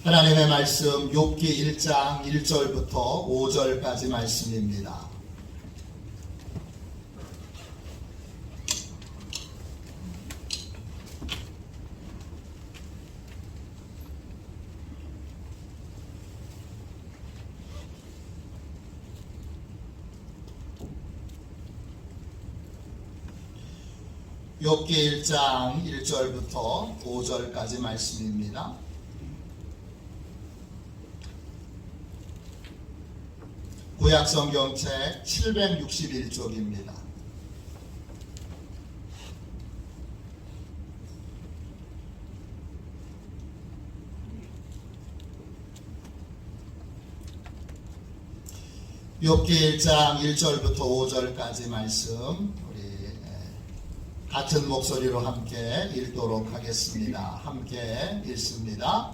하나님의 말씀 욥기 1장 1절부터 5절까지 말씀입니다. 욥기 1장 1절부터 5절까지 말씀입니다. 구약성경책 761쪽입니다. 욥기 1장 1절부터 5절까지 말씀 같은 목소리로 함께 읽도록 하겠습니다. 함께 읽습니다.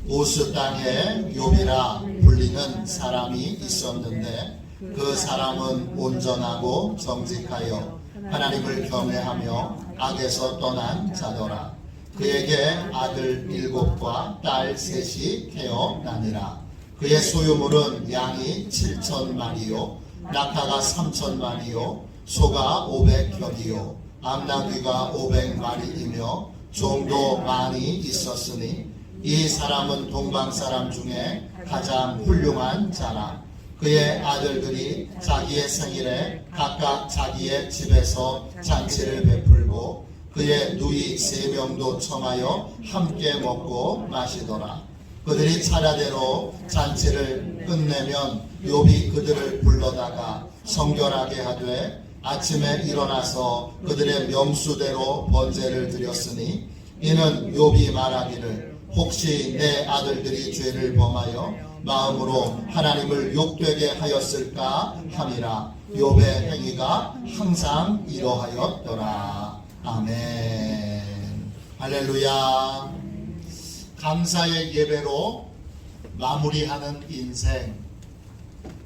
우스 땅에 욥이라 불리는 사람이 있었는데 그 사람은 온전하고 정직하여 하나님을 경외하며 악에서 떠난 자더라. 그에게 아들 7과 딸 3이 태어나니라. 그의 소유물은 양이 7,000마리요 낙타가 3,000마리요 소가 500겹이요 암나귀가 500마리이며 종도 많이 있었으니 이 사람은 동방사람 중에 가장 훌륭한 자라. 그의 아들들이 자기의 생일에 각각 자기의 집에서 잔치를 베풀고 그의 누이 3명도 청하여 함께 먹고 마시더라. 그들이 차례대로 잔치를 끝내면 욥이 그들을 불러다가 성결하게 하되 아침에 일어나서 그들의 명수대로 번제를 드렸으니 이는 욥이 말하기를 혹시 내 아들들이 죄를 범하여 마음으로 하나님을 욕되게 하였을까 함이라. 욥의 행위가 항상 이러하였더라. 아멘. 할렐루야. 감사의 예배로 마무리하는 인생,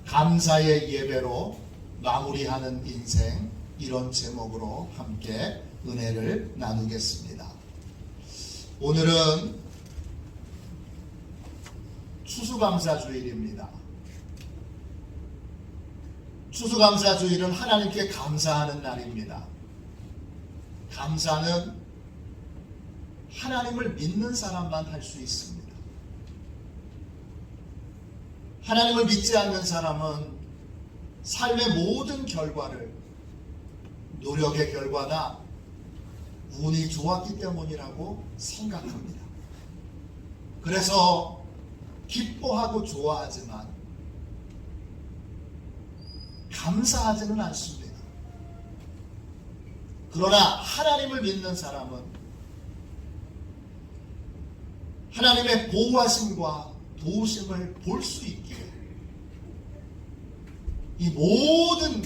감사의 예배로 마무리하는 인생, 이런 제목으로 함께 은혜를 나누겠습니다. 오늘은 추수감사주일입니다. 추수감사주일은 하나님께 감사하는 날입니다. 감사는 하나님을 믿는 사람만 할 수 있습니다. 하나님을 믿지 않는 사람은 삶의 모든 결과를 노력의 결과나 운이 좋았기 때문이라고 생각합니다. 그래서 기뻐하고 좋아하지만 감사하지는 않습니다. 그러나 하나님을 믿는 사람은 하나님의 보호하심과 도우심을 볼 수 있기에 이 모든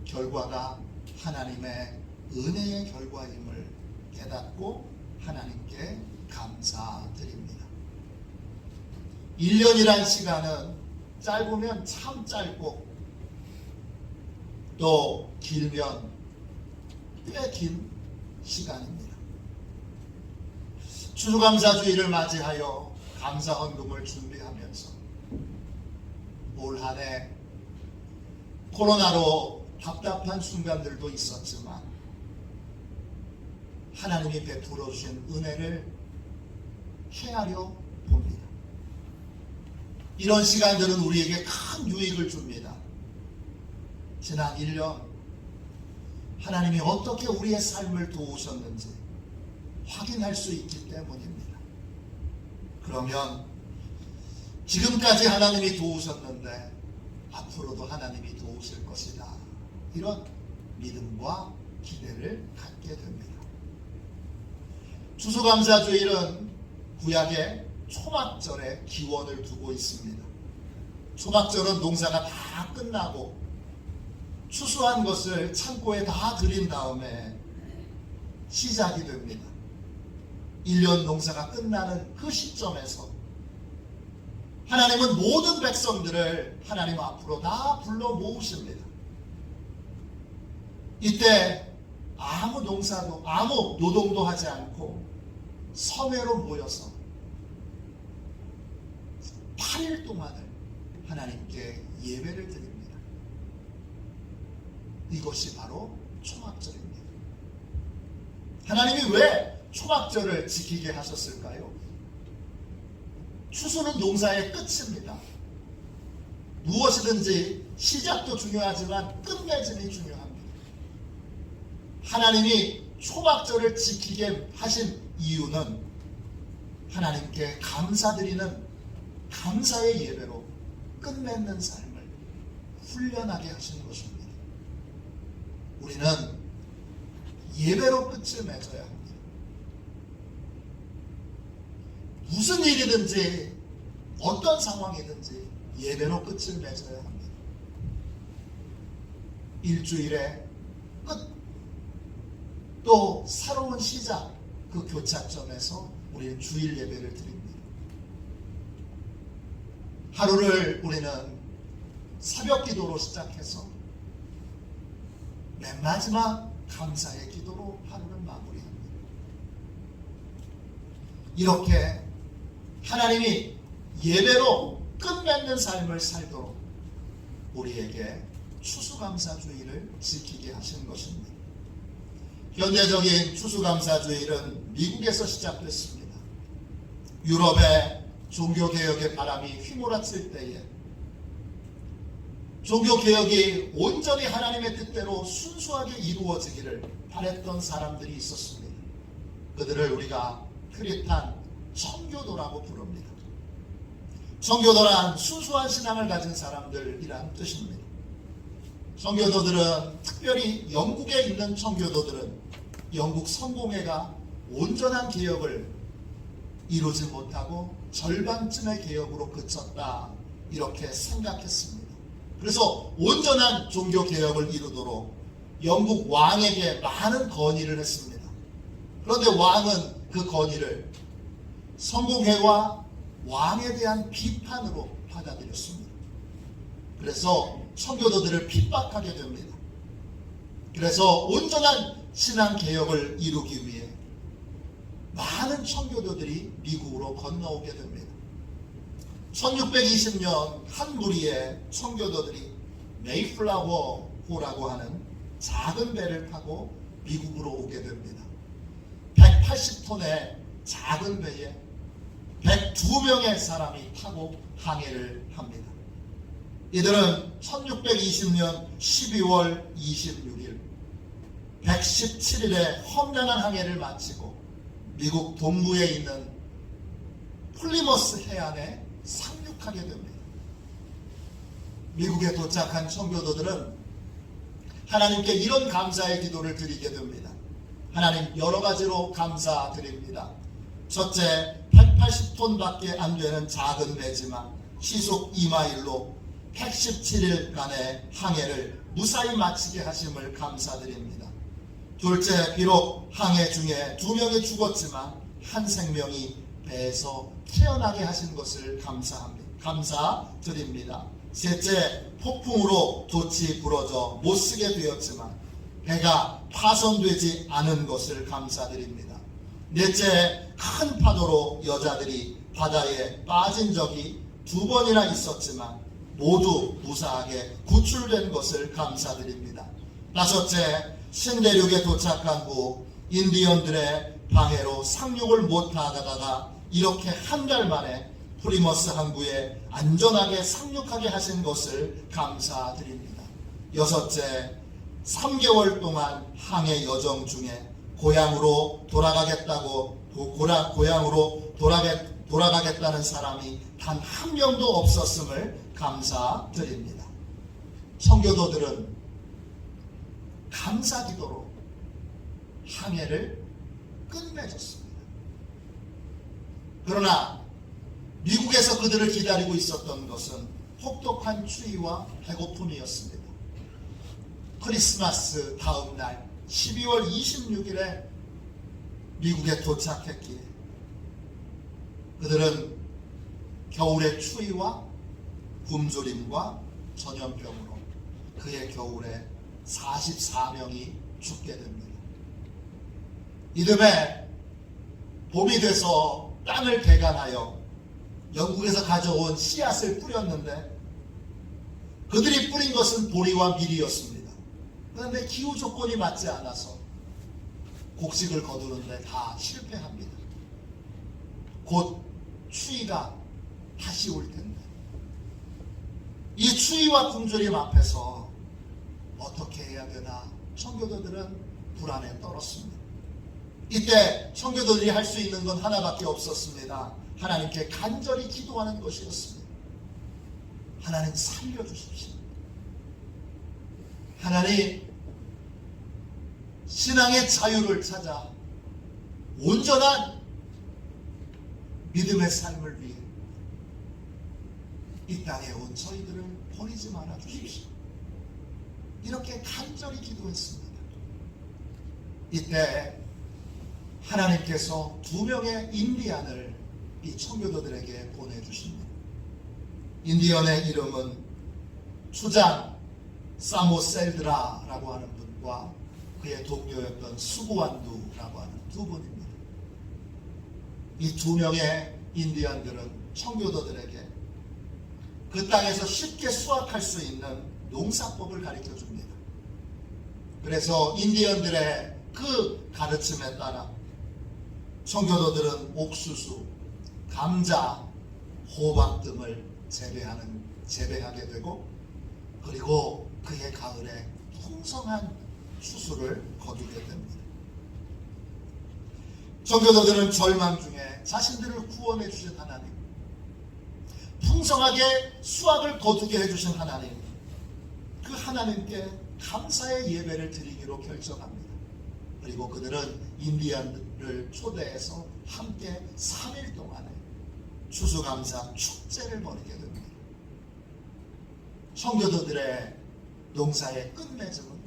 결과가 하나님의 은혜의 결과임을 깨닫고 하나님께 감사드립니다. 1년이란 시간은 짧으면 참 짧고 또 길면 꽤 긴 시간입니다. 추수감사주일을 맞이하여 감사헌금을 준비하면서 올 한 해 코로나로 답답한 순간들도 있었지만 하나님이 베풀어 주신 은혜를 헤아려 봅니다. 이런 시간들은 우리에게 큰 유익을 줍니다. 지난 1년 하나님이 어떻게 우리의 삶을 도우셨는지 확인할 수 있기 때문입니다. 그러면 지금까지 하나님이 도우셨는데 앞으로도 하나님이 도우실 것이다. 이런 믿음과 기대를 갖게 됩니다. 추수감사주일은 구약의 초막절에 기원을 두고 있습니다. 초막절은 농사가 다 끝나고 추수한 것을 창고에 다 들인 다음에 시작이 됩니다. 1년 농사가 끝나는 그 시점에서 하나님은 모든 백성들을 하나님 앞으로 다 불러 모으십니다. 이때 아무 농사도 아무 노동도 하지 않고 섬회로 모여서 8일 동안을 하나님께 예배를 드립니다. 이것이 바로 초막절입니다. 하나님이 왜 초막절을 지키게 하셨을까요? 추수는 농사의 끝입니다. 무엇이든지 시작도 중요하지만 끝맺음이 중요합니다. 하나님이 초막절을 지키게 하신 이유는 하나님께 감사드리는 감사의 예배로 끝맺는 삶을 훈련하게 하신 것입니다. 우리는 예배로 끝을 맺어야 합니다. 무슨 일이든지 어떤 상황이든지 예배로 끝을 맺어야 합니다. 일주일의 끝, 또 새로운 시작, 그 교차점에서 우리는 주일 예배를 드립니다. 하루를 우리는 새벽 기도로 시작해서 맨 마지막 감사의 기도로 하루를 마무리합니다. 이렇게 하나님이 예배로 끝맺는 삶을 살도록 우리에게 추수감사주의를 지키게 하신 것입니다. 현대적인 추수감사주의는 미국에서 시작됐습니다. 유럽의 종교개혁의 바람이 휘몰아칠 때에 종교개혁이 온전히 하나님의 뜻대로 순수하게 이루어지기를 바랬던 사람들이 있었습니다. 그들을 우리가 크리스찬 청교도라고 부릅니다. 청교도란 순수한 신앙을 가진 사람들이란 뜻입니다. 청교도들은, 특별히 영국에 있는 청교도들은 영국 성공회가 온전한 개혁을 이루지 못하고 절반쯤의 개혁으로 그쳤다, 이렇게 생각했습니다. 그래서 온전한 종교 개혁을 이루도록 영국 왕에게 많은 건의를 했습니다. 그런데 왕은 그 건의를 성공회와 왕에 대한 비판으로 받아들였습니다. 그래서 청교도들을 핍박하게 됩니다. 그래서 온전한 신앙 개혁을 이루기 위해 많은 청교도들이 미국으로 건너오게 됩니다. 1620년 한 무리의 청교도들이 메이플라워호라고 하는 작은 배를 타고 미국으로 오게 됩니다. 180톤의 작은 배에 102명의 사람이 타고 항해를 합니다. 이들은 1620년 12월 26일 117일의 험난한 항해를 마치고 미국 동부에 있는 플리머스 해안에 상륙하게 됩니다. 미국에 도착한 청교도들은 하나님께 이런 감사의 기도를 드리게 됩니다. 하나님, 여러 가지로 감사드립니다. 첫째, 180톤밖에 안 되는 작은 배지만 시속 2마일로 117일간의 항해를 무사히 마치게 하심을 감사드립니다. 둘째, 비록 항해 중에 2명이 죽었지만 한 생명이 배에서 태어나게 하신 것을 감사드립니다. 셋째, 폭풍으로 돛이 부러져 못쓰게 되었지만 배가 파손되지 않은 것을 감사드립니다. 넷째, 큰 파도로 여자들이 바다에 빠진 적이 2번이나 있었지만 모두 무사하게 구출된 것을 감사드립니다. 다섯째, 신대륙에 도착한 후 인디언들의 방해로 상륙을 못하다가 이렇게 한 달 만에 프리머스 항구에 안전하게 상륙하게 하신 것을 감사드립니다. 여섯째, 3개월 동안 항해 여정 중에 고향으로 돌아가겠다는 사람이 단 한 명도 없었음을 감사드립니다. 청교도들은 감사 기도로 항해를 끝맺었습니다. 그러나 미국에서 그들을 기다리고 있었던 것은 혹독한 추위와 배고픔이었습니다. 크리스마스 다음 날 12월 26일에 미국에 도착했기에 그들은 겨울의 추위와 굶주림과 전염병으로 그해 겨울에 44명이 죽게 됩니다. 이듬해 봄이 돼서 땅을 개간하여 영국에서 가져온 씨앗을 뿌렸는데 그들이 뿌린 것은 보리와 밀이었습니다. 그런데 기후 조건이 맞지 않아서 곡식을 거두는데 다 실패합니다. 곧 추위가 다시 올 텐데 이 추위와 굶주림 앞에서 어떻게 해야 되나 청교도들은 불안에 떨었습니다. 이때 청교도들이 할 수 있는 건 하나밖에 없었습니다. 하나님께 간절히 기도하는 것이었습니다. 하나님 살려주십시오. 하나님 신앙의 자유를 찾아 온전한 믿음의 삶을 위해 이 땅에 온 저희들을 버리지 말아 주십시오. 이렇게 간절히 기도했습니다. 이때 하나님께서 2명의 인디안을 이 청교도들에게 보내주십니다. 인디언의 이름은 주장 사모셀드라라고 하는 분과 그의 동료였던 수구완두라고 하는 두 분입니다. 이 2명의 인디언들은 청교도들에게 그 땅에서 쉽게 수확할 수 있는 농사법을 가르쳐 줍니다. 그래서 인디언들의 그 가르침에 따라 청교도들은 옥수수, 감자, 호박 등을 재배하게 되고 그리고 그해 가을에 풍성한 추수를 거두게 됩니다. 청교도들은 절망 중에 자신들을 구원해 주신 하나님, 풍성하게 수확을 거두게 해주신 하나님, 그 하나님께 감사의 예배를 드리기로 결정합니다. 그리고 그들은 인디언들을 초대해서 함께 3일 동안에 추수감사 축제를 벌이게 됩니다. 청교도들의 농사의 끝맺음은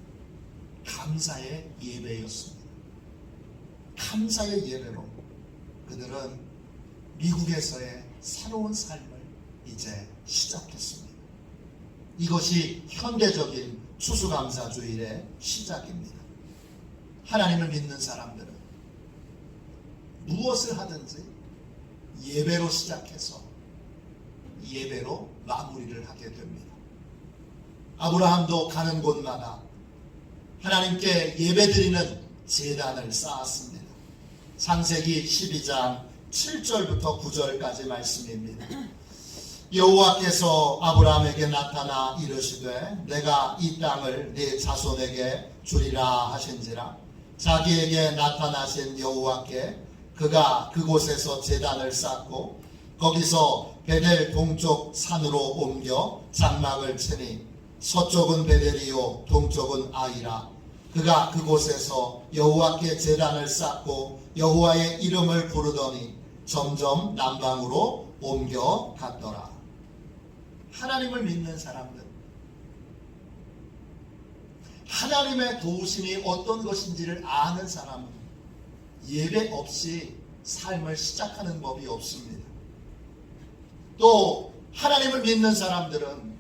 감사의 예배였습니다. 감사의 예배로 그들은 미국에서의 새로운 삶을 이제 시작했습니다. 이것이 현대적인 추수감사주일의 시작입니다. 하나님을 믿는 사람들은 무엇을 하든지 예배로 시작해서 예배로 마무리를 하게 됩니다. 아브라함도 가는 곳마다 하나님께 예배드리는 제단을 쌓았습니다. 창세기 12장 7절부터 9절까지 말씀입니다. 여호와께서 아브라함에게 나타나 이르시되 내가 이 땅을 네 자손에게 주리라 하신지라. 자기에게 나타나신 여호와께 그가 그곳에서 제단을 쌓고 거기서 베델 동쪽 산으로 옮겨 장막을 치니 서쪽은 베델이요 동쪽은 아이라. 그가 그곳에서 여호와께 제단을 쌓고 여호와의 이름을 부르더니 점점 남방으로 옮겨갔더라. 하나님을 믿는 사람들, 하나님의 도우심이 어떤 것인지를 아는 사람은 예배 없이 삶을 시작하는 법이 없습니다. 또 하나님을 믿는 사람들은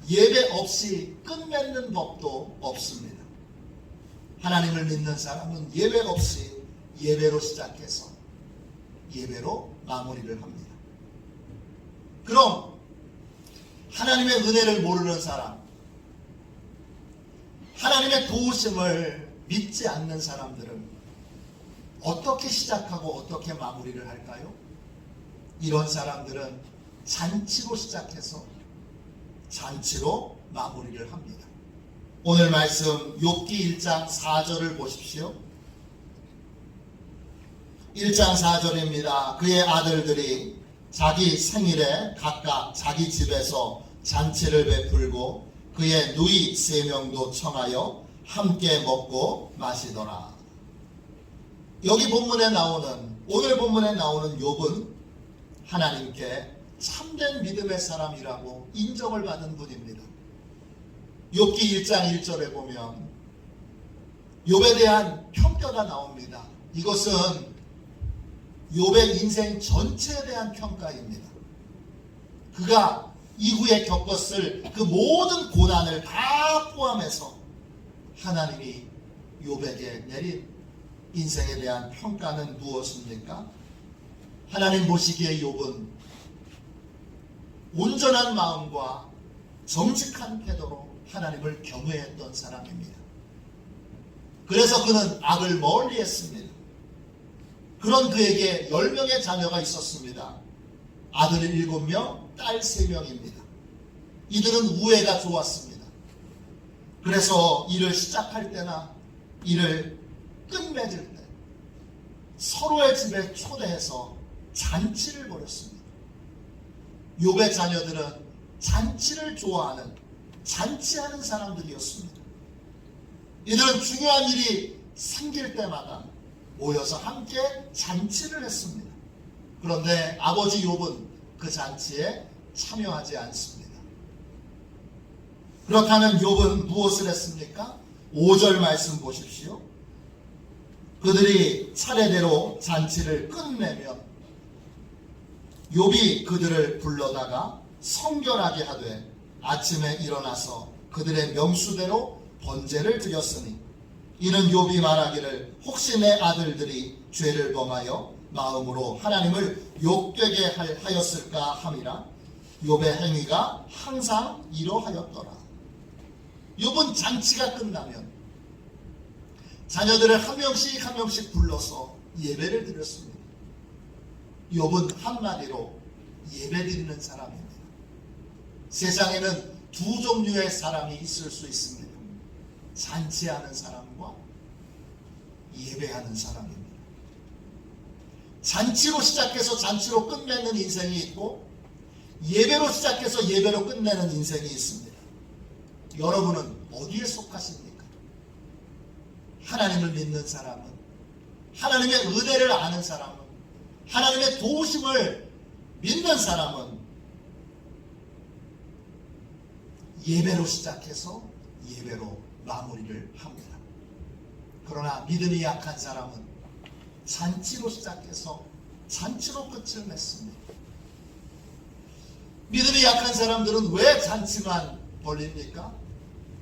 예배 없이 끝맺는 법도 없습니다. 하나님을 믿는 사람은 예배 없이 예배로 시작해서 예배로 마무리를 합니다. 그럼 하나님의 은혜를 모르는 사람, 하나님의 도우심을 믿지 않는 사람들은 어떻게 시작하고 어떻게 마무리를 할까요? 이런 사람들은 잔치로 시작해서 잔치로 마무리를 합니다. 오늘 말씀 욥기 1장 4절을 보십시오. 1장 4절입니다. 그의 아들들이 자기 생일에 각각 자기 집에서 잔치를 베풀고 그의 누이 3명도 청하여 함께 먹고 마시더라. 여기 본문에 나오는, 오늘 본문에 나오는 욥은 하나님께 참된 믿음의 사람이라고 인정을 받은 분입니다. 욥기 1장 1절에 보면 욥에 대한 평가가 나옵니다. 이것은 욥의 인생 전체에 대한 평가입니다. 그가 이후에 겪었을 그 모든 고난을 다 포함해서 하나님이 욥에게 내린 인생에 대한 평가는 무엇입니까? 하나님 보시기에 욥은 온전한 마음과 정직한 태도로 하나님을 경외했던 사람입니다. 그래서 그는 악을 멀리 했습니다. 그런 그에게 10명의 자녀가 있었습니다. 아들 7명, 딸 3명입니다. 이들은 우애가 좋았습니다. 그래서 일을 시작할 때나 일을 끝맺을 때 서로의 집에 초대해서 잔치를 벌였습니다. 욥의 자녀들은 잔치를 좋아하는, 잔치하는 사람들이었습니다. 이들은 중요한 일이 생길 때마다 모여서 함께 잔치를 했습니다. 그런데 아버지 욥은 그 잔치에 참여하지 않습니다. 그렇다면 욥은 무엇을 했습니까? 5절 말씀 보십시오. 그들이 차례대로 잔치를 끝내면 욥이 그들을 불러다가 성결하게 하되 아침에 일어나서 그들의 명수대로 번제를 드렸으니 이는 욥이 말하기를 혹시 내 아들들이 죄를 범하여 마음으로 하나님을 욕되게 하였을까 함이라. 욥의 행위가 항상 이러하였더라. 욥은 잔치가 끝나면 자녀들을 한 명씩 불러서 예배를 드렸습니다. 욥은 한마디로 예배드리는 사람입니다. 세상에는 두 종류의 사람이 있을 수 있습니다. 잔치하는 사람과 예배하는 사람입니다. 잔치로 시작해서 잔치로 끝내는 인생이 있고 예배로 시작해서 예배로 끝내는 인생이 있습니다. 여러분은 어디에 속하십니까? 하나님을 믿는 사람은, 하나님의 은혜를 아는 사람은, 하나님의 도우심을 믿는 사람은 예배로 시작해서 예배로 마무리를 합니다. 그러나 믿음이 약한 사람은 잔치로 시작해서 잔치로 끝을 맺습니다. 믿음이 약한 사람들은 왜 잔치만 벌립니까?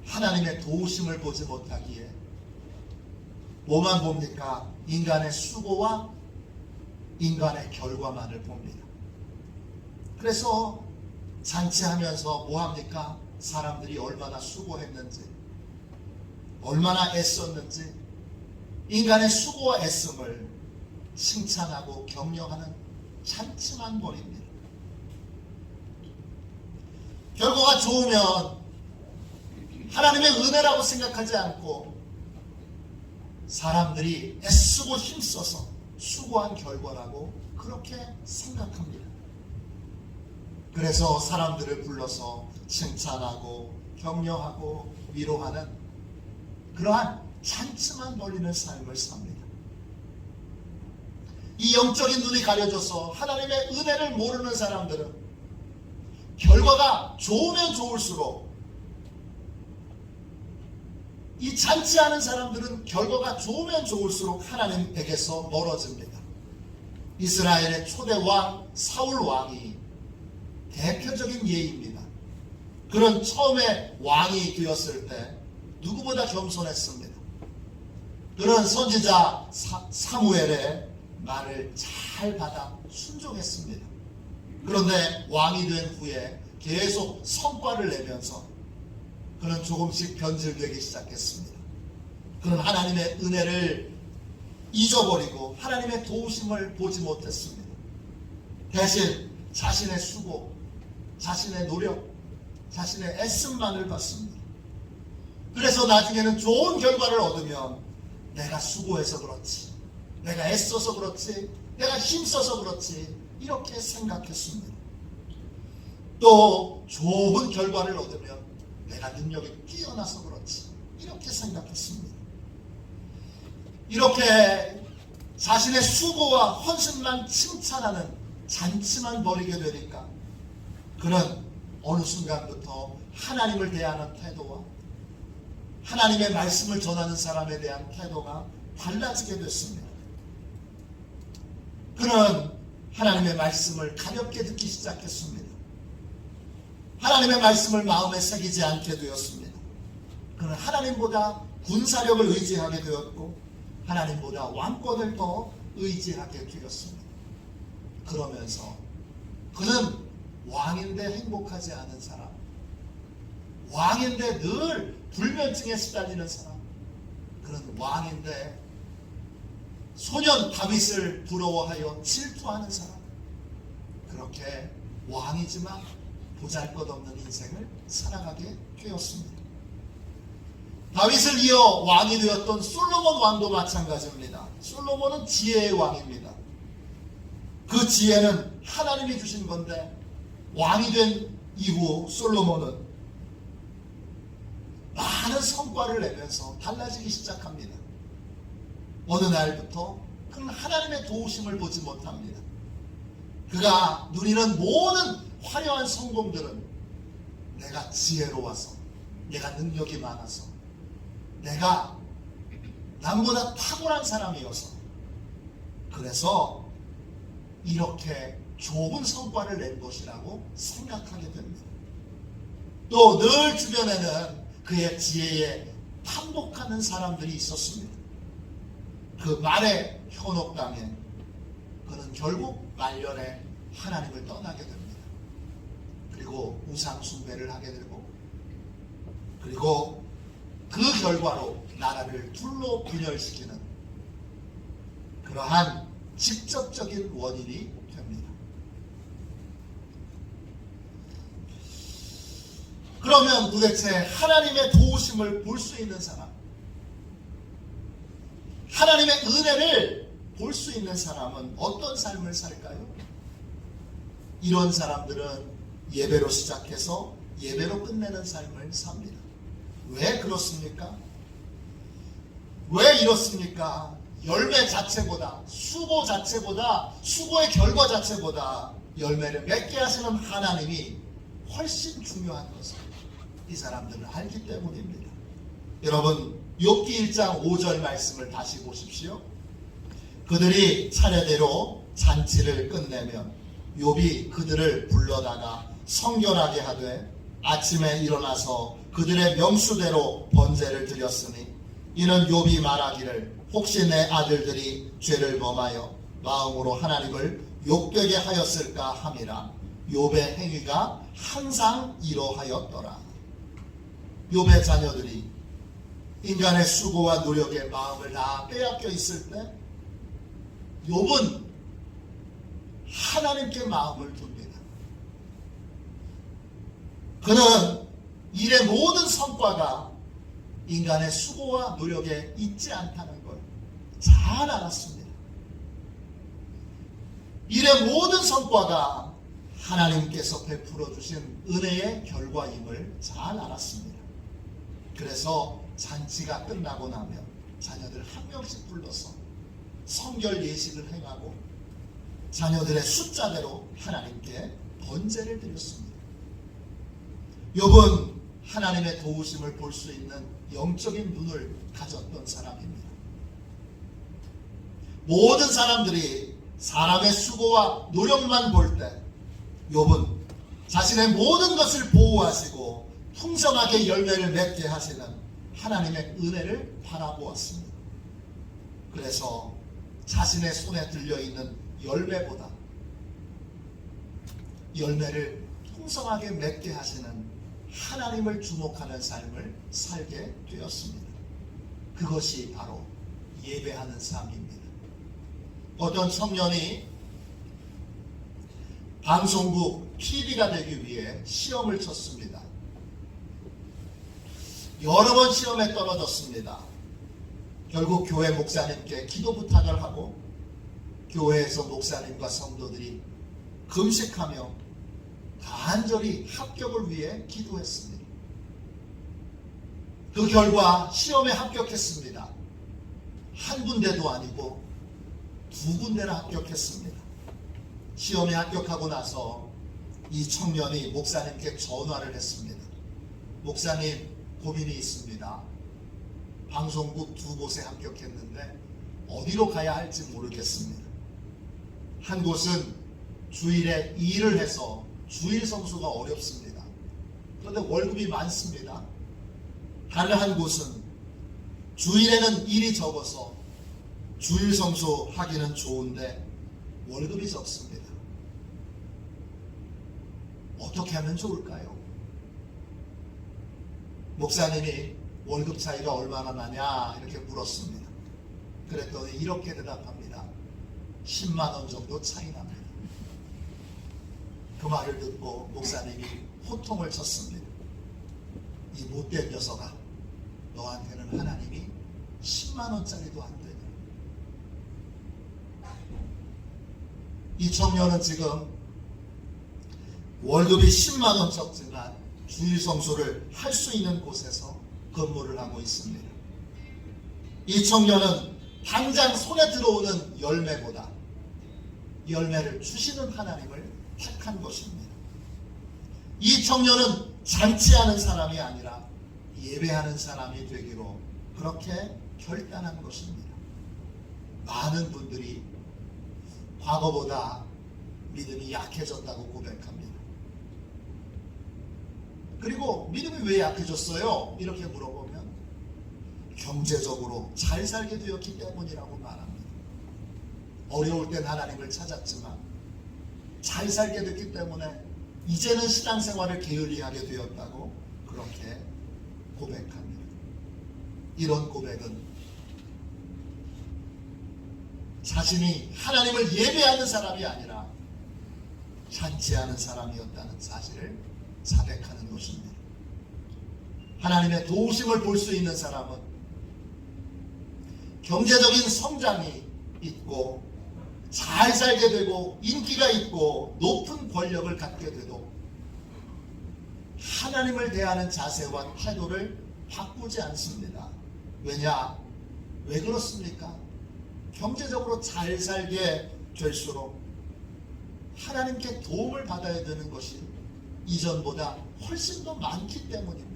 하나님의 도우심을 보지 못하기에 뭐만 봅니까? 인간의 수고와 인간의 결과만을 봅니다. 그래서 잔치하면서 뭐합니까? 사람들이 얼마나 수고했는지, 얼마나 애썼는지 인간의 수고와 애씀을 칭찬하고 격려하는 잔치만 벌입니다. 결과가 좋으면 하나님의 은혜라고 생각하지 않고 사람들이 애쓰고 힘써서 수고한 결과라고 그렇게 생각합니다. 그래서 사람들을 불러서 칭찬하고 격려하고 위로하는 그러한 잔치만 벌리는 삶을 삽니다. 이 영적인 눈이 가려져서 하나님의 은혜를 모르는 사람들은 결과가 좋으면 좋을수록, 이 잔치하는 사람들은 결과가 좋으면 좋을수록 하나님에게서 멀어집니다. 이스라엘의 초대 왕 사울 왕이 대표적인 예입니다. 그는 처음에 왕이 되었을 때 누구보다 겸손했습니다. 그는 선지자 사무엘의 말을 잘 받아 순종했습니다. 그런데 왕이 된 후에 계속 성과를 내면서 그는 조금씩 변질되기 시작했습니다. 그는 하나님의 은혜를 잊어버리고 하나님의 도우심을 보지 못했습니다. 대신 자신의 수고, 자신의 노력, 자신의 애씀만을 봤습니다. 그래서 나중에는 좋은 결과를 얻으면 내가 수고해서 그렇지, 내가 애써서 그렇지, 내가 힘써서 그렇지 이렇게 생각했습니다. 또 좋은 결과를 얻으면 내가 능력이 뛰어나서 그렇지 이렇게 생각했습니다. 이렇게 자신의 수고와 헌신만 칭찬하는 잔치만 벌이게 되니까 그는 어느 순간부터 하나님을 대하는 태도와 하나님의 말씀을 전하는 사람에 대한 태도가 달라지게 됐습니다. 그는 하나님의 말씀을 가볍게 듣기 시작했습니다. 하나님의 말씀을 마음에 새기지 않게 되었습니다. 그는 하나님보다 군사력을 의지하게 되었고 하나님보다 왕권을 더 의지하게 되었습니다. 그러면서 그는 왕인데 행복하지 않은 사람, 왕인데 늘 불면증에 시달리는 사람, 그런 왕인데 소년 다윗을 부러워하여 질투하는 사람, 그렇게 왕이지만 보잘것없는 인생을 살아가게 되었습니다. 다윗을 이어 왕이 되었던 솔로몬 왕도 마찬가지입니다. 솔로몬은 지혜의 왕입니다. 그 지혜는 하나님이 주신 건데 왕이 된 이후 솔로몬은 많은 성과를 내면서 달라지기 시작합니다. 어느 날부터 그는 하나님의 도우심을 보지 못합니다. 그가 누리는 모든 화려한 성공들은 내가 지혜로워서, 내가 능력이 많아서, 내가 남보다 탁월한 사람이어서, 그래서 이렇게 좋은 성과를 낸 것이라고 생각하게 됩니다. 또 늘 주변에는 그의 지혜에 탐복하는 사람들이 있었습니다. 그 말에 현혹당해 그는 결국 말년에 하나님을 떠나게 됩니다. 그리고 우상 숭배를 하게 되고, 그리고 그 결과로 나라를 둘로 분열시키는 그러한 직접적인 원인이 됩니다. 그러면 도대체 하나님의 도우심을 볼 수 있는 사람, 하나님의 은혜를 볼 수 있는 사람은 어떤 삶을 살까요? 이런 사람들은 예배로 시작해서 예배로 끝내는 삶을 삽니다. 왜 그렇습니까? 왜 이렇습니까? 열매 자체보다, 수고 자체보다, 수고의 결과 자체보다 열매를 맺게 하시는 하나님이 훨씬 중요한 것을 이 사람들은 알기 때문입니다. 여러분, 욥기 1장 5절 말씀을 다시 보십시오. 그들이 차례대로 잔치를 끝내면 욥이 그들을 불러다가 성결하게 하되 아침에 일어나서 그들의 명수대로 번제를 드렸으니 이는 욥이 말하기를 혹시 내 아들들이 죄를 범하여 마음으로 하나님을 욕되게 하였을까 함이라. 욥의 행위가 항상 이러하였더라. 욥의 자녀들이 인간의 수고와 노력에 마음을 다 빼앗겨 있을 때 욥은 하나님께 마음을 둡니다. 그는 일의 모든 성과가 인간의 수고와 노력에 있지 않다는 걸 잘 알았습니다. 일의 모든 성과가 하나님께서 베풀어 주신 은혜의 결과임을 잘 알았습니다. 그래서 잔치가 끝나고 나면 자녀들 한 명씩 불러서 성결 예식을 행하고 자녀들의 숫자대로 하나님께 번제를 드렸습니다. 욥은 하나님의 도우심을 볼 수 있는 영적인 눈을 가졌던 사람입니다. 모든 사람들이 사람의 수고와 노력만 볼 때 욥은 자신의 모든 것을 보호하시고 풍성하게 열매를 맺게 하시는 하나님의 은혜를 바라보았습니다. 그래서 자신의 손에 들려있는 열매보다 열매를 풍성하게 맺게 하시는 하나님을 주목하는 삶을 살게 되었습니다. 그것이 바로 예배하는 삶입니다. 어떤 청년이 방송국 PD가 되기 위해 시험을 쳤습니다. 여러 번 시험에 떨어졌습니다. 결국 교회 목사님께 기도 부탁을 하고 교회에서 목사님과 성도들이 금식하며 간절히 합격을 위해 기도했습니다. 그 결과 시험에 합격했습니다. 한 군데도 아니고 두 군데나 합격했습니다. 시험에 합격하고 나서 이 청년이 목사님께 전화를 했습니다. 목사님, 고민이 있습니다. 방송국 두 곳에 합격했는데 어디로 가야 할지 모르겠습니다. 한 곳은 주일에 일을 해서 주일 성수가 어렵습니다. 그런데 월급이 많습니다. 다른 한 곳은 주일에는 일이 적어서 주일 성수 하기는 좋은데 월급이 적습니다. 어떻게 하면 좋을까요? 목사님이 월급 차이가 얼마나 나냐 이렇게 물었습니다. 그랬더니 이렇게 대답합니다. 10만 원 정도 차이 납니다. 그 말을 듣고 목사님이 호통을 쳤습니다. 이 못된 녀석아, 너한테는 하나님이 10만 원짜리도 안 되냐. 이 청년은 지금 월급이 10만 원 적지만 주일 성수를 할 수 있는 곳에서 근무를 하고 있습니다. 이 청년은 당장 손에 들어오는 열매보다 열매를 주시는 하나님을 택한 것입니다. 이 청년은 잔치하는 사람이 아니라 예배하는 사람이 되기로 그렇게 결단한 것입니다. 많은 분들이 과거보다 믿음이 약해졌다고 고백합니다. 그리고 믿음이 왜 약해졌어요? 이렇게 물어보면 경제적으로 잘 살게 되었기 때문이라고 말합니다. 어려울 땐 하나님을 찾았지만 잘 살게 됐기 때문에 이제는 신앙생활을 게을리하게 되었다고 그렇게 고백합니다. 이런 고백은 자신이 하나님을 예배하는 사람이 아니라 잔치하는 사람이었다는 사실을 자백하는 것입니다. 하나님의 도우심을 볼 수 있는 사람은 경제적인 성장이 있고 잘 살게 되고 인기가 있고 높은 권력을 갖게 돼도 하나님을 대하는 자세와 태도를 바꾸지 않습니다. 왜냐? 왜 그렇습니까? 경제적으로 잘 살게 될수록 하나님께 도움을 받아야 되는 것이 이전보다 훨씬 더 많기 때문입니다.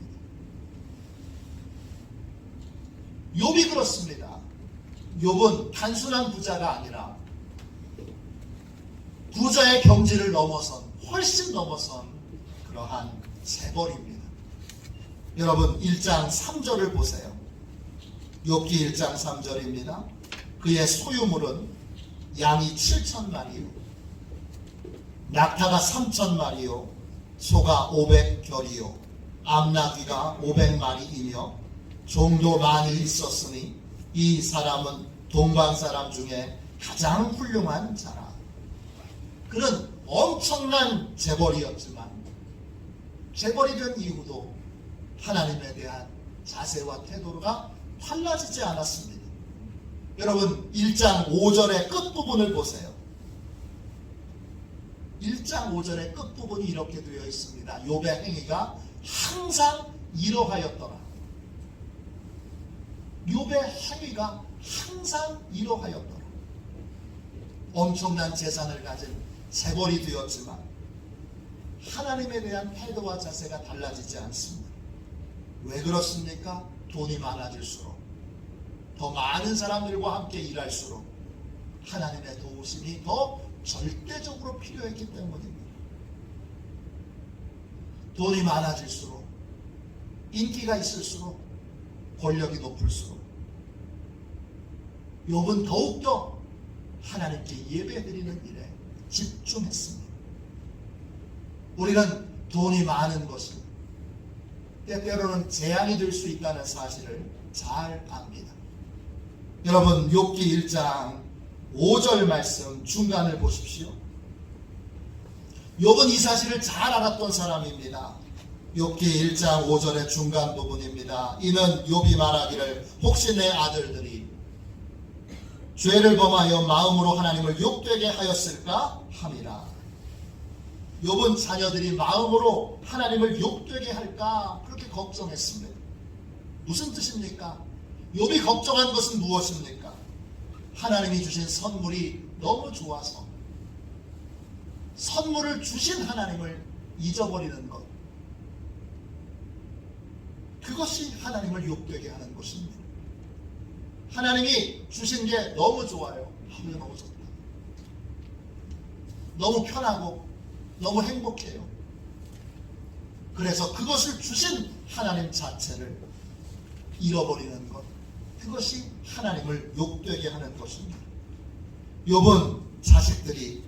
욥이 그렇습니다. 욥은 단순한 부자가 아니라 부자의 경지를 넘어선 훨씬 넘어선 그러한 재벌입니다. 여러분 1장 3절을 보세요. 욥기 1장 3절입니다. 그의 소유물은 양이 7,000마리요 낙타가 3,000마리요 소가 500결이요 암나귀가 500마리이며 종도 많이 있었으니 이 사람은 동방 사람 중에 가장 훌륭한 자라. 그는 엄청난 재벌이었지만 재벌이 된 이후도 하나님에 대한 자세와 태도가 달라지지 않았습니다. 여러분 1장 5절의 끝부분을 보세요. 1장 5절의 끝부분이 이렇게 되어 있습니다. 욥의 행위가 항상 이러하였더라. 욥의 행위가 항상 이러하였더라. 엄청난 재산을 가진 재벌이 되었지만 하나님에 대한 태도와 자세가 달라지지 않습니다. 왜 그렇습니까? 돈이 많아질수록 더 많은 사람들과 함께 일할수록 하나님의 도우심이 더 절대적으로 필요했기 때문입니다. 돈이 많아질수록 인기가 있을수록 권력이 높을수록 욥은 더욱더 하나님께 예배드리는 일에 집중했습니다. 우리는 돈이 많은 것이 때때로는 재앙이 될 수 있다는 사실을 잘 압니다. 여러분 욥기 1장 5절 말씀 중간을 보십시오. 욥은 이 사실을 잘 알았던 사람입니다. 욥기 1장 5절의 중간 부분입니다. 이는 욥이 말하기를 혹시 내 아들들이 죄를 범하여 마음으로 하나님을 욕되게 하였을까 함이라. 욥은 자녀들이 마음으로 하나님을 욕되게 할까 그렇게 걱정했습니다. 무슨 뜻입니까? 욥이 걱정한 것은 무엇입니까? 하나님이 주신 선물이 너무 좋아서 선물을 주신 하나님을 잊어버리는 것, 그것이 하나님을 욕되게 하는 것입니다. 하나님이 주신 게 너무 좋아요. 이게 너무 좋다. 너무 편하고 너무 행복해요. 그래서 그것을 주신 하나님 자체를 잃어버리는 것, 그것이 하나님을 욕되게 하는 것입니다. 욥은 자식들이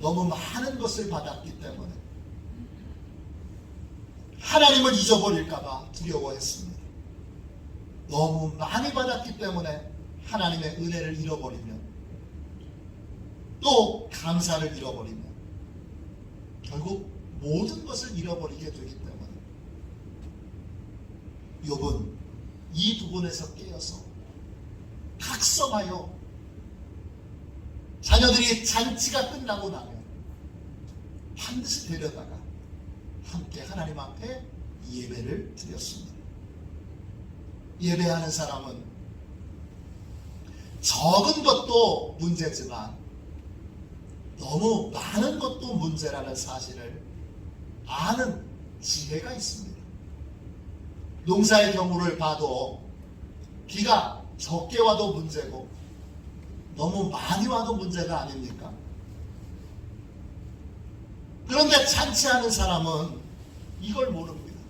너무 많은 것을 받았기 때문에 하나님을 잊어버릴까봐 두려워했습니다. 너무 많이 받았기 때문에 하나님의 은혜를 잃어버리면, 또 감사를 잃어버리면 결국 모든 것을 잃어버리게 되기 때문에 욥은 이 부분에서 깨어서 각성하여 자녀들이 잔치가 끝나고 나면 반드시 데려다가 함께 하나님 앞에 예배를 드렸습니다. 예배하는 사람은 적은 것도 문제지만 너무 많은 것도 문제라는 사실을 아는 지혜가 있습니다. 농사의 경우를 봐도 비가 적게 와도 문제고 너무 많이 와도 문제가 아닙니까? 그런데 잔치하는 사람은 이걸 모릅니다.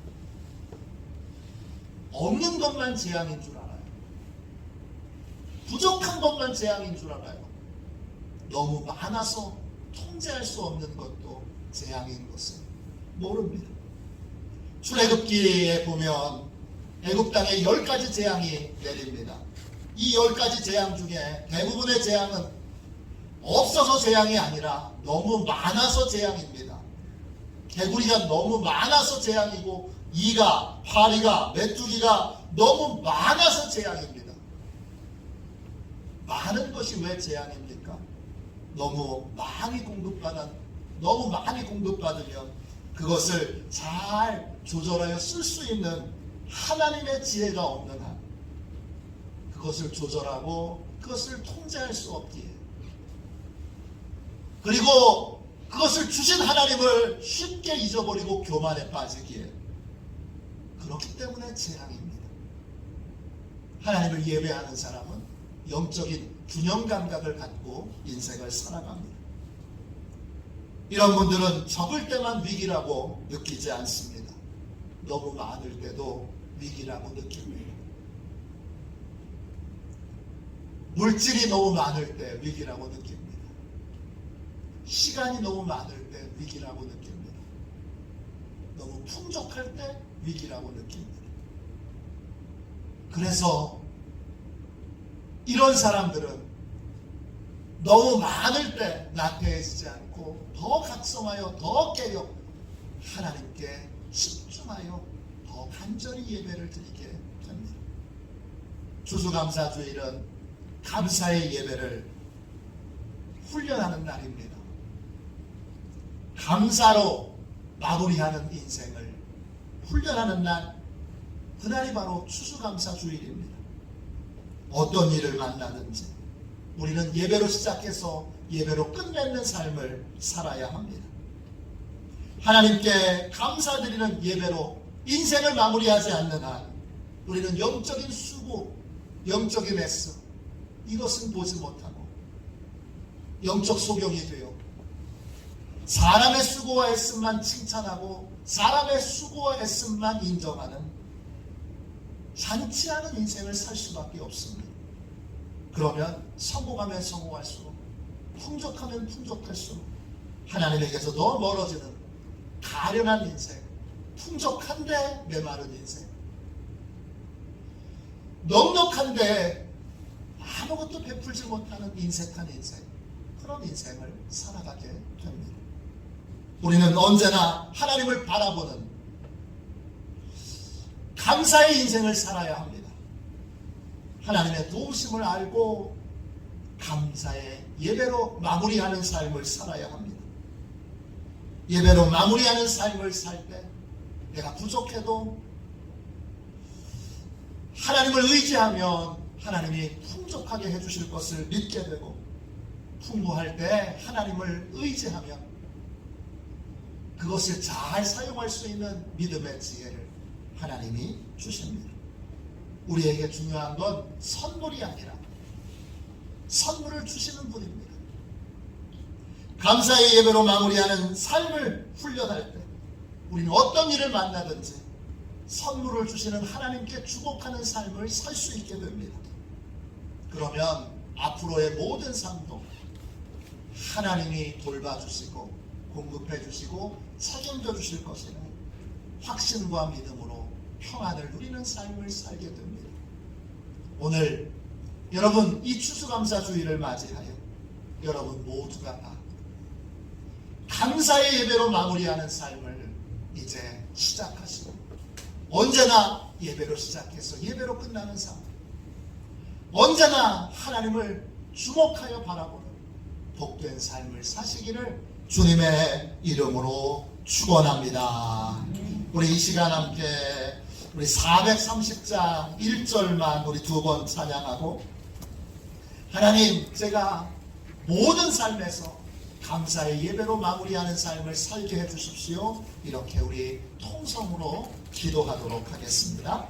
없는 것만 재앙인 줄 알아요. 부족한 것만 재앙인 줄 알아요. 너무 많아서 통제할 수 없는 것도 재앙인 것을 모릅니다. 출애굽기에 보면 애굽 땅에 10가지 재앙이 내립니다. 이 10가지 재앙 중에 대부분의 재앙은 없어서 재앙이 아니라 너무 많아서 재앙입니다. 개구리가 너무 많아서 재앙이고, 이가, 파리가, 메뚜기가 너무 많아서 재앙입니다. 많은 것이 왜 재앙입니까? 너무 많이 공급받으면 그것을 잘 조절하여 쓸 수 있는 하나님의 지혜가 없는 한 그것을 조절하고 그것을 통제할 수 없기에, 그리고 그것을 주신 하나님을 쉽게 잊어버리고 교만에 빠지기에, 그렇기 때문에 재앙입니다. 하나님을 예배하는 사람은 영적인 균형 감각을 갖고 인생을 살아갑니다. 이런 분들은 적을 때만 위기라고 느끼지 않습니다. 너무 많을 때도 위기라고 느낍니다. 물질이 너무 많을 때 위기라고 느낍니다. 시간이 너무 많을 때 위기라고 느낍니다. 너무 풍족할 때 위기라고 느낍니다. 그래서 이런 사람들은 너무 많을 때 나태해지지 않고 더 각성하여 더 깨려 하나님께 집중하여 더 간절히 예배를 드리게 됩니다. 추수감사주일은 감사의 예배를 훈련하는 날입니다. 감사로 마무리하는 인생을 훈련하는 날, 그날이 바로 추수감사주일입니다. 어떤 일을 만나든지 우리는 예배로 시작해서 예배로 끝맺는 삶을 살아야 합니다. 하나님께 감사드리는 예배로 인생을 마무리하지 않는 한 우리는 영적인 수고, 영적인 애써, 이것은 보지 못하고 영적 소경이 되어 사람의 수고와 애씀만 칭찬하고 사람의 수고와 애씀만 인정하는 잔치하는 인생을 살 수밖에 없습니다. 그러면 성공하면 성공할수록, 풍족하면 풍족할수록 하나님에게서 더 멀어지는 가련한 인생, 풍족한데 메마른 인생, 넉넉한데 아무것도 베풀지 못하는 인색한 인생, 그런 인생을 살아가게 됩니다. 우리는 언제나 하나님을 바라보는 감사의 인생을 살아야 합니다. 하나님의 도우심을 알고 감사의 예배로 마무리하는 삶을 살아야 합니다. 예배로 마무리하는 삶을 살 때 내가 부족해도 하나님을 의지하면 하나님이 풍족하게 해주실 것을 믿게 되고, 풍부할 때 하나님을 의지하면 그것을 잘 사용할 수 있는 믿음의 지혜를 하나님이 주십니다. 우리에게 중요한 건 선물이 아니라 선물을 주시는 분입니다. 감사의 예배로 마무리하는 삶을 훈련할 때 우리는 어떤 일을 만나든지 선물을 주시는 하나님께 주목하는 삶을 살 수 있게 됩니다. 그러면 앞으로의 모든 삶도 하나님이 돌봐주시고 공급해 주시고 책임져 주실 것임을 확신과 믿음으로 평안을 누리는 삶을 살게 됩니다. 오늘 여러분 이 추수감사주의를 맞이하여 여러분 모두가 다 감사의 예배로 마무리하는 삶을 이제 시작하시고 언제나 예배로 시작해서 예배로 끝나는 삶, 언제나 하나님을 주목하여 바라보는 복된 삶을 사시기를 주님의 이름으로 축원합니다. 우리 이 시간 함께 우리 430장 1절만 우리 두 번 찬양하고, 하나님 제가 모든 삶에서 감사의 예배로 마무리하는 삶을 살게 해주십시오. 이렇게 우리 통성으로 기도하도록 하겠습니다.